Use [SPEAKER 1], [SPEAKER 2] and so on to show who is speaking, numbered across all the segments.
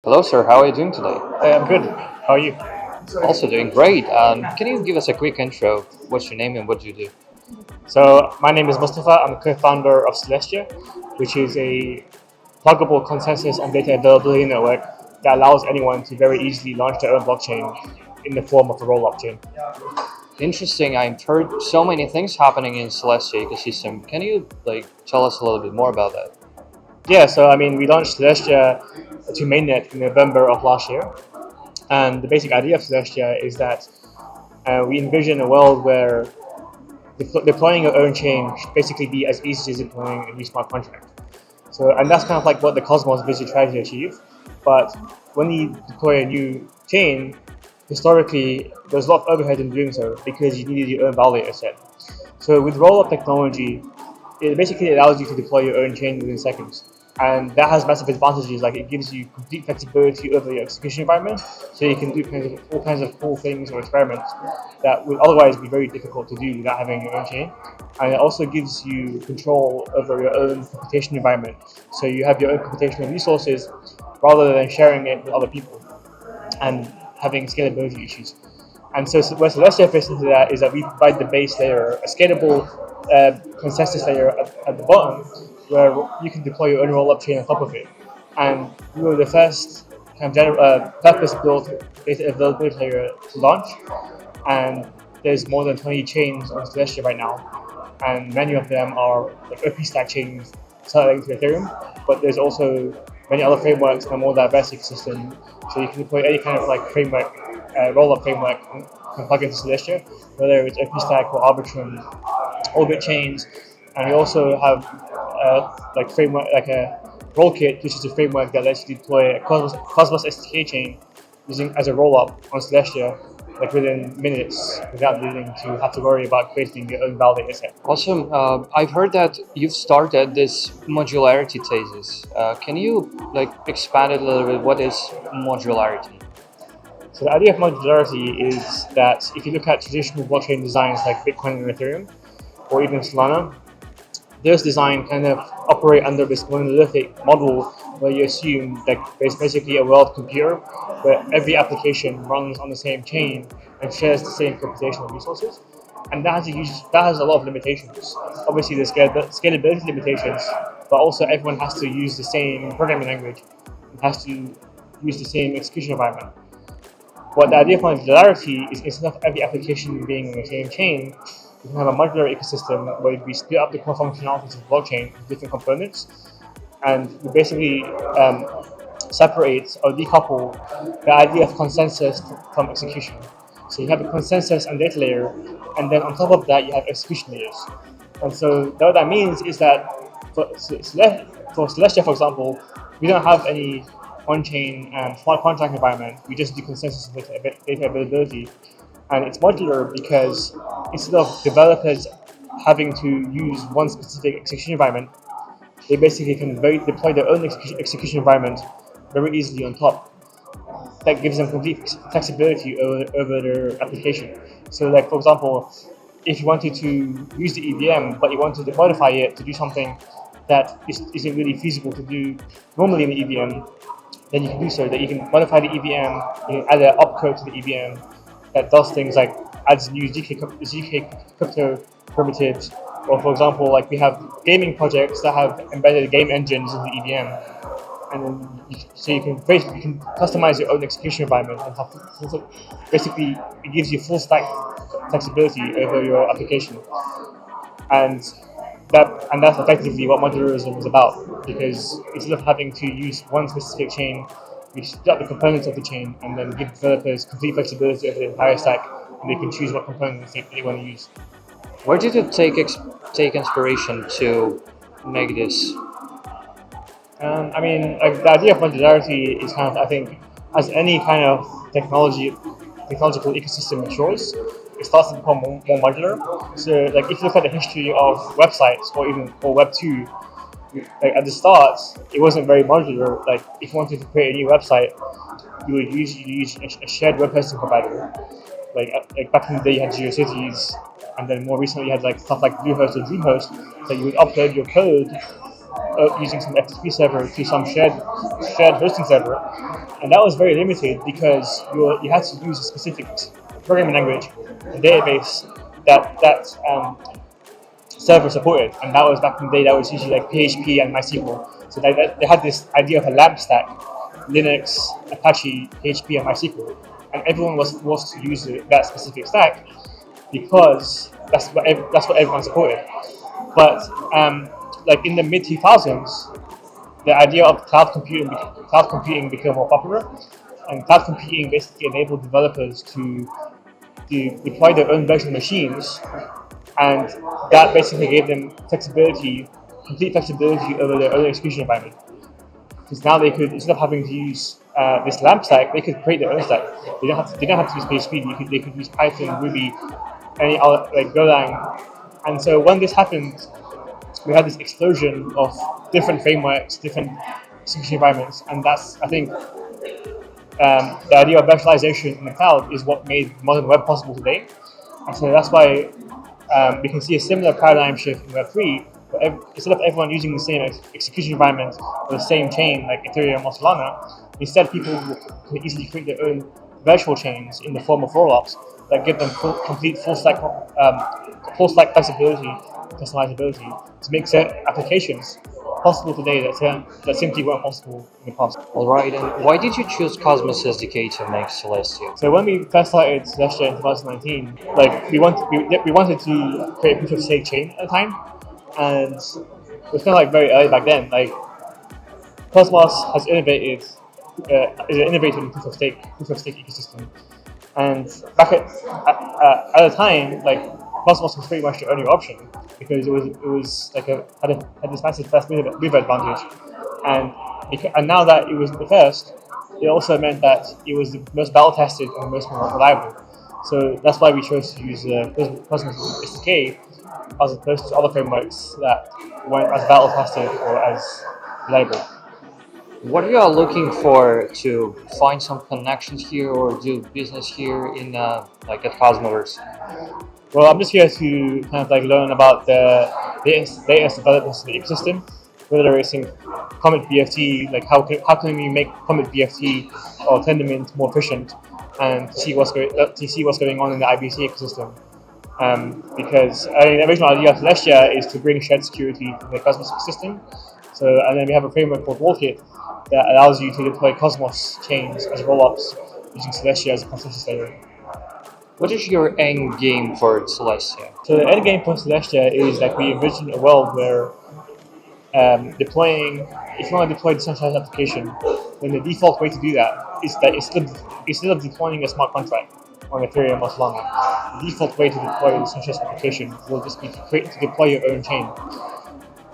[SPEAKER 1] Hello, sir. How are you doing today?
[SPEAKER 2] Hey, I'm good. How are you?
[SPEAKER 1] Also doing great. Can you give us a quick intro? What's your name and what do you do?
[SPEAKER 2] So, my name is Mustafa. I'm a co-founder of Celestia, which is a pluggable consensus and data availability network that allows anyone to very easily launch their own blockchain in the form of a roll-up chain.
[SPEAKER 1] Interesting. I've heard so many things happening in Celestia ecosystem. Can you tell us a little bit more about that?
[SPEAKER 2] Yeah, so we launched Celestia to mainnet in November of last year, and the basic idea of Celestia is that we envision a world where deploying your own chain should basically be as easy as deploying a new smart contract. So, and that's kind of like what the Cosmos basically tries to achieve. But when you deploy a new chain, historically, there's a lot of overhead in doing so because you needed your own validator set. So with roll-up technology, it basically allows you to deploy your own chain within seconds. And that has massive advantages, like it gives you complete flexibility over your execution environment, so you can do all kinds of cool things or experiments that would otherwise be very difficult to do without having your own chain. And it also gives you control over your own computation environment, so you have your own computational resources rather than sharing it with other people and having scalability issues. And so where Celestia fits into that is that we provide the base layer, a scalable consensus layer at the bottom, where you can deploy your own roll-up chain on top of it. And we were the first kind of purpose-built data availability layer to launch. And there's more than 20 chains on Celestia right now, and many of them are like OP stack chains selling to Ethereum. But there's also many other frameworks and a more diverse ecosystem, so you can deploy any kind of like framework, roll-up framework, and plug into Celestia, whether it's OpenStack or Arbitrum, Orbit chains, and we also have framework like a Rollkit, which is a framework that lets you deploy a Cosmos SDK chain using as a roll-up on Celestia, like within minutes, without needing to have to worry about creating your own validator set.
[SPEAKER 1] Awesome. I've heard that you've started this modularity thesis. Can you expand it a little bit? What is modularity?
[SPEAKER 2] So the idea of modularity is that if you look at traditional blockchain designs like Bitcoin and Ethereum, or even Solana, those designs kind of operate under this monolithic model where you assume that there's basically a world computer where every application runs on the same chain and shares the same computational resources. And that has a lot of limitations. Obviously, there's scalability limitations, but also everyone has to use the same programming language and has to use the same execution environment. What the idea of modularity is, instead of every application being on the same chain, you can have a modular ecosystem where we split up the core functionalities of the blockchain into different components, and we basically separate or decouple the idea of consensus from execution. So you have a consensus and data layer, and then on top of that you have execution layers. And so what that means is that for Celestia, for example, we don't have any on-chain smart contract environment. We just do consensus and data availability. And it's modular because instead of developers having to use one specific execution environment, they basically can deploy their own execution environment very easily on top. That gives them complete flexibility over their application. So, like for example, if you wanted to use the EVM, but you wanted to modify it to do something that isn't really feasible to do normally in the EVM, then you can do so. That you can modify the EVM, you can add an opcode to the EVM that does things like adds new ZK crypto primitives, or for example, like we have gaming projects that have embedded game engines in the EVM, and then you can customize your own execution environment and have basically it gives you full stack flexibility over your application, and that's effectively what modularism is about, because instead of having to use one specific chain, we split up the components of the chain and then give developers complete flexibility over the entire stack, and they can choose what components they want to use.
[SPEAKER 1] Where did you take inspiration to make this?
[SPEAKER 2] The idea of modularity is kind of, I think, as any kind of technological ecosystem matures, it starts to become more modular. So, like if you look at the history of websites or Web 2, like at the start, it wasn't very modular. Like if you wanted to create a new website, you would usually use a shared web hosting provider. Like back in the day, you had GeoCities, and then more recently, you had like stuff like Bluehost or DreamHost. So you would upload your code using some FTP server to some shared hosting server, and that was very limited because you had to use a specific programming language, a database that server supported, and that was back in the day. That was usually like PHP and MySQL. So they had this idea of a LAMP stack: Linux, Apache, PHP, and MySQL, and everyone was forced to use that specific stack because that's what everyone supported. But like in the mid 2000s, the idea of cloud computing became more popular, and cloud computing basically enabled developers to deploy their own virtual machines, and that basically gave them complete flexibility over their own execution environment. Because now they could, instead of having to use this LAMP stack, they could create their own stack. They don't have to use PHP. They could use Python, Ruby, any other like Golang. And so when this happened, we had this explosion of different frameworks, different execution environments, and that's, I think, the idea of virtualization in the cloud is what made modern web possible today. And so that's why we can see a similar paradigm shift in Web3. Instead of everyone using the same execution environment or the same chain like Ethereum or Solana, instead people can easily create their own virtual chains in the form of rollups that give them complete full stack flexibility, customizability to make certain applications possible today that simply weren't possible in the past.
[SPEAKER 1] All right, and why did you choose Cosmos SDK to make Celestia?
[SPEAKER 2] So when we first started Celestia in 2019, like we wanted to create a proof of stake chain at the time, and it was kind of like very early back then. Like Cosmos has innovated in proof of stake ecosystem, and back at the time, like Cosmos was pretty much the only option because it was like had this massive first mover advantage, and now that it was the first, it also meant that it was the most battle tested and the most reliable. So that's why we chose to use Cosmos SDK as opposed to other frameworks that weren't as battle tested or as reliable.
[SPEAKER 1] What are you all looking for to find some connections here or do business here in like at Cosmoverse?
[SPEAKER 2] Well, I'm just here to kind of like learn about the latest developments in the ecosystem, whether it's in Comet BFT, like how can we make Comet BFT or Tendermint more efficient, and to see what's going on in the IBC ecosystem. Because I mean, the original idea of Celestia is to bring shared security to the Cosmos ecosystem. So, and then we have a framework called Wallkit that allows you to deploy Cosmos chains as rollups using Celestia as a consensus layer.
[SPEAKER 1] What is your end game for Celestia?
[SPEAKER 2] So the end game for Celestia is that we envision a world where if you want to deploy a decentralized application, then the default way to do that is that instead of deploying a smart contract on Ethereum or Solana, the default way to deploy a decentralized application will just be to deploy your own chain.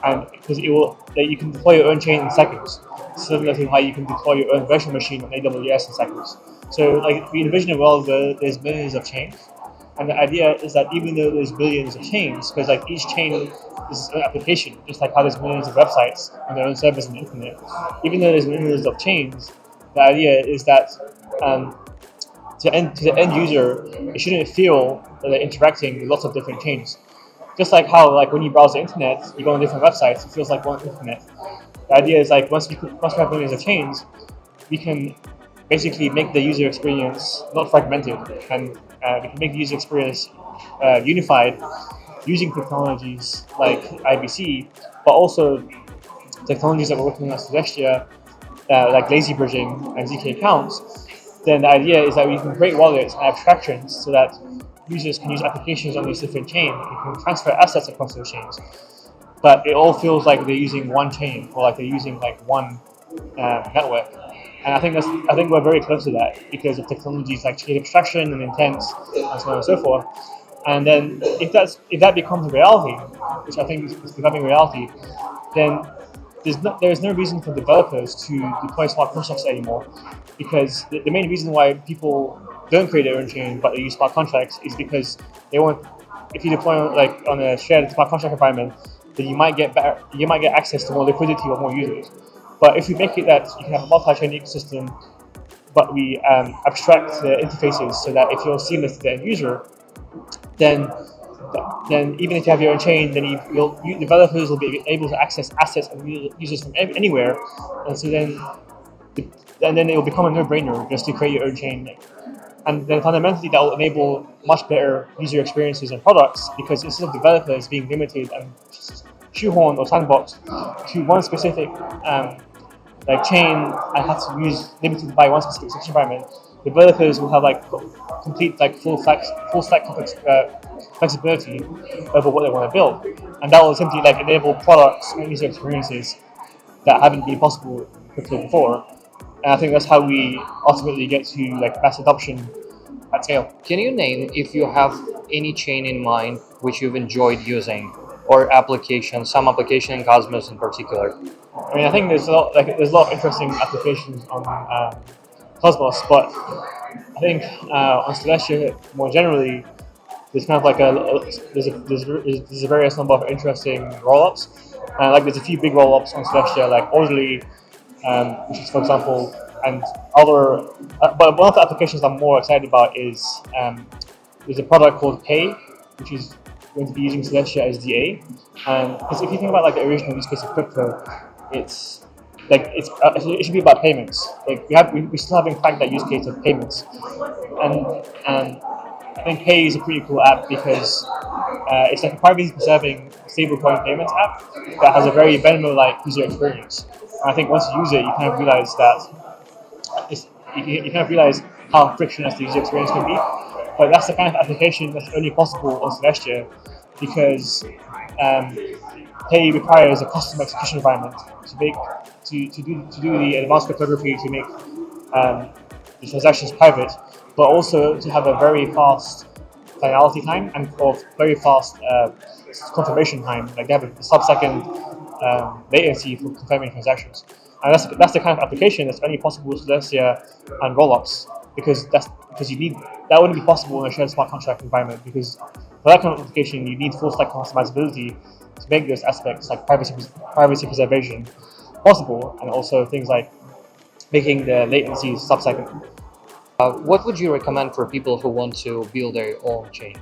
[SPEAKER 2] And because you can deploy your own chain in seconds, similar to how you can deploy your own virtual machine on AWS in seconds. So like we envision a world where there's millions of chains, and the idea is that even though there's billions of chains, because like each chain is an application, just like how there's millions of websites and their own servers on the internet, even though there's millions of chains, the idea is that to the end user, it shouldn't feel that they're interacting with lots of different chains. Just like how like when you browse the internet, you go on different websites, it feels like one internet. The idea is like once we have millions of chains, we can basically make the user experience not fragmented, and we can make the user experience unified using technologies like IBC, but also technologies that we're working on Celestia, like lazy bridging and ZK accounts. Then the idea is that we can create wallets and abstractions so that users can use applications on these different chains and can transfer assets across those chains. But it all feels like they're using one chain or like they're using like one network. And I think we're very close to that because of technologies like chain abstraction and intents and so on and so forth. And then if that becomes a reality, which I think is becoming reality, then there is no reason for developers to deploy smart contracts anymore, because the main reason why people don't create their own chain but they use smart contracts is because they want, if you deploy like on a shared smart contract environment, then you might get access to more liquidity or more users. But if we make it that you can have a multi-chain ecosystem, but we abstract the interfaces so that it feels seamless to the end user, then then even if you have your own chain, then developers will be able to access assets and users from anywhere, and so then it will become a no-brainer just to create your own chain. And then fundamentally, that will enable much better user experiences and products, because instead of developers being limited and shoehorned or sandboxed to one specific chain and have to use limited by one specific section environment, developers will have complete full stack flexibility over what they want to build, and that will simply enable products and user experiences that haven't been possible before. And I think that's how we ultimately get to mass adoption at scale.
[SPEAKER 1] Can you name if you have any chain in mind which you've enjoyed using, or some application in Cosmos in particular?
[SPEAKER 2] I mean, I think there's a lot of interesting applications on Cosmos, but I think on Celestia more generally, there's kind of there's a various number of interesting rollups. There's a few big rollups on Celestia, like Orderly, which is, for example, and other. But one of the applications I'm more excited about is there's a product called Pay, which is going to be using Celestia as DA. And because if you think about the original use case of crypto, it should be about payments. We still haven't cracked that use case of payments, and I think Pay is a pretty cool app because it's a privacy preserving stablecoin payments app that has a very Venmo-like user experience. And I think once you use it, you kind of realize you kind of realize how frictionless the user experience can be. But that's the kind of application that's only possible on Celestia because Pay requires a custom execution environment to do the advanced cryptography to make the transactions private, but also to have a very fast finality time and very fast confirmation time. They have a sub-second latency for confirming transactions, and that's the kind of application that's only possible with Celestia and rollups, because you need that wouldn't be possible in a shared smart contract environment, because for that kind of application you need full stack customizability to make those aspects like privacy preservation possible, and also things like making the latency sub-second.
[SPEAKER 1] What would you recommend for people who want to build their own chain?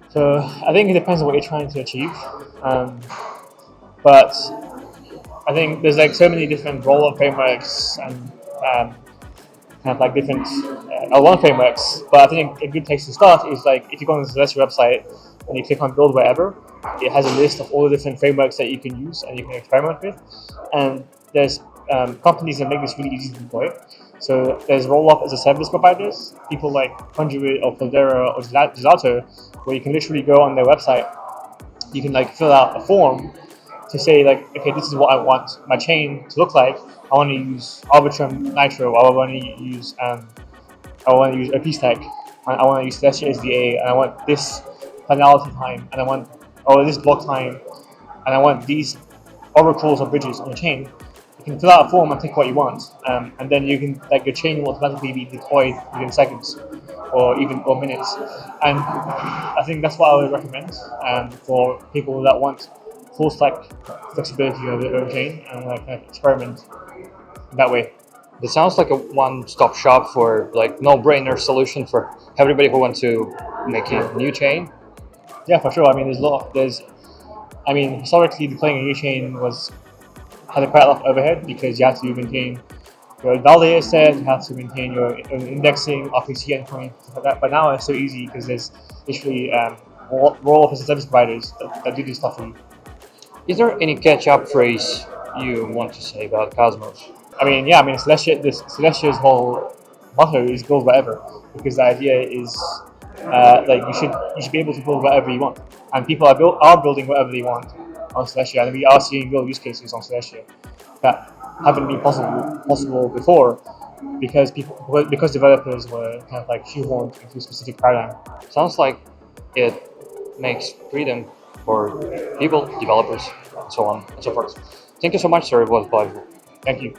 [SPEAKER 2] So I think it depends on what you're trying to achieve, but I think there's so many different rollup frameworks and different L1 frameworks. But I think a good place to start is if you go on the Celestia website and you click on Build Wherever, it has a list of all the different frameworks that you can use and you can experiment with. And there's companies that make this really easy to deploy. So there's rollup as a service providers, people like Conduit or Cloudera or Gelato, where you can literally go on their website, you can fill out a form to say okay, this is what I want my chain to look like. I want to use Arbitrum Nitro, I want to use OP Stack, I want to use Celestia SDA, and I want this finality time, and I want this block time, and I want these oracles or bridges on the chain. You can fill out a form and pick what you want, and then you can your chain will automatically be deployed within seconds or minutes. And I think that's what I would recommend for people that want full stack flexibility of their own chain and kind of experiment that way.
[SPEAKER 1] It sounds like a one-stop shop for no-brainer solution for everybody who wants to make a new chain.
[SPEAKER 2] Yeah, for sure. I mean, historically deploying a new chain had quite a lot of overhead because you have to maintain your data set, you have to maintain your own indexing, RPC endpoint, stuff like that. But now it's so easy because there's literally roll-up as a service providers that do this stuff for you.
[SPEAKER 1] Is there any catch-up phrase you want to say about Cosmos?
[SPEAKER 2] Celestia's whole motto is build whatever, because the idea is you should be able to build whatever you want, and people are building whatever they want on Celestia, and we are seeing real use cases on Celestia that haven't been possible before because developers were kind of shoehorned into a specific paradigm.
[SPEAKER 1] Sounds like it makes freedom for people, developers, and so on and so forth. Thank you so much, sir. It was a pleasure.
[SPEAKER 2] Thank you.